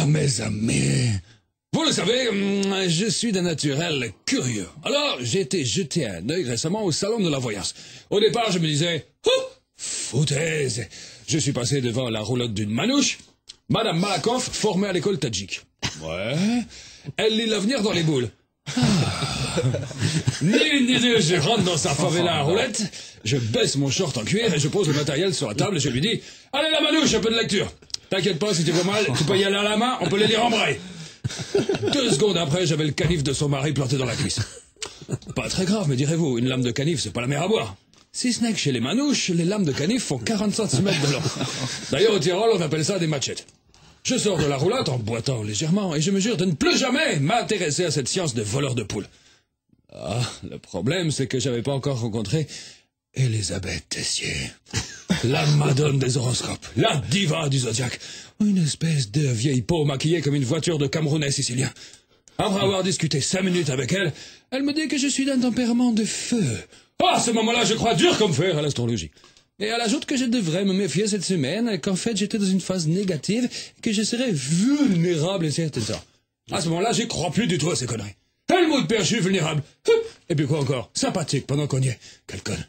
Ah, mes amis, vous le savez, je suis d'un naturel curieux. Alors, j'ai été jeter un œil récemment au salon de la voyance. Au départ, je me disais, oh, foutaise. Je suis passé devant la roulotte d'une manouche, Madame Malakoff, formée à l'école tadjik. Ouais, elle lit l'avenir dans les boules. Ni une ni deux, je rentre dans sa favela à roulette, je baisse mon short en cuir et je pose le matériel sur la table et je lui dis « Allez la manouche, un peu de lecture. T'inquiète pas, si tu vois mal, tu peux y aller à la main, on peut les lire en braille. » 2 secondes après, j'avais le canif de son mari planté dans la cuisse. Pas très grave, me direz-vous, une lame de canif, c'est pas la mer à boire. Si ce n'est que chez les manouches, les lames de canif font 40 cm de long. D'ailleurs, au Tyrol, on appelle ça des machettes. Je sors de la roulotte en boitant légèrement et je me jure de ne plus jamais m'intéresser à cette science de voleur de poules. Ah, le problème, c'est que j'avais pas encore rencontré Elisabeth Tessier, la madone des horoscopes, la diva du zodiaque, une espèce de vieille peau maquillée comme une voiture de Camerounais sicilien. Après avoir discuté 5 minutes avec elle, elle me dit que je suis d'un tempérament de feu. Ah, à ce moment-là, je crois dur comme fer à l'astrologie. Et elle ajoute que je devrais me méfier cette semaine, qu'en fait j'étais dans une phase négative, que je serais vulnérable et certain de ça. À ce moment-là, j'y crois plus du tout à ces conneries. Elle mot de perche, vulnérable. Et puis quoi encore? Sympathique pendant qu'on y est. Quelle conne.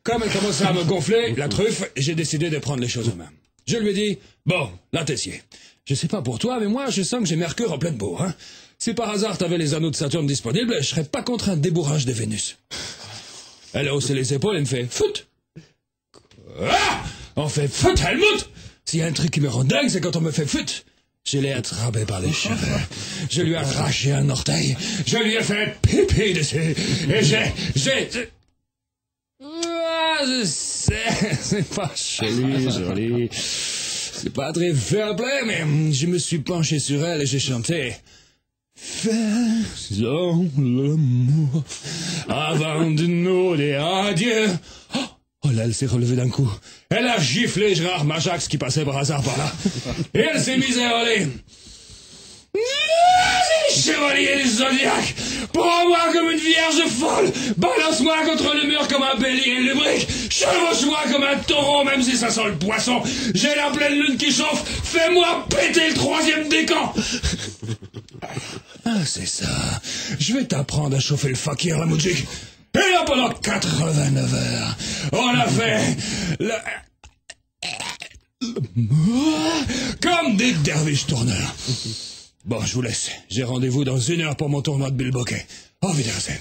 Comme elle commençait à me gonfler, la truffe, j'ai décidé de prendre les choses en main. Je lui ai dit, bon, la Tessier, je sais pas pour toi, mais moi je sens que j'ai Mercure en pleine bourre. Hein. Si par hasard t'avais les anneaux de Saturne disponibles, je serais pas contre un débourrage de Vénus. Elle a haussé les épaules et me fait, foot. Ah! On fait fut, Helmut! S'il y a un truc qui me rend dingue, c'est quand on me fait fut. Je l'ai attrapé par les cheveux. Je lui ai arraché un orteil. Je lui ai fait pipi dessus. Et Ah, je sais, c'est pas joli. C'est pas très fair play, mais je me suis penché sur elle et j'ai chanté. Faisons l'amour avant de nous dire adieu. Oh là, elle s'est relevée d'un coup. Elle a giflé Gérard Majax qui passait par hasard par là. Et elle s'est mise à hurler. Chevalier du Zodiaque, prends-moi comme une vierge folle, balance-moi contre le mur comme un bélier lubrique, chevauche-moi comme un taureau même si ça sent le poisson, j'ai la pleine lune qui chauffe, fais-moi péter le 3e décan. Ah, c'est ça. Je vais t'apprendre à chauffer le fakir, la moudjik. Et là, pendant 89 heures, on a fait comme des derviches tourneurs. Bon, je vous laisse. J'ai rendez-vous dans 1 heure pour mon tournoi de bilboquet. Au Wiedersehen.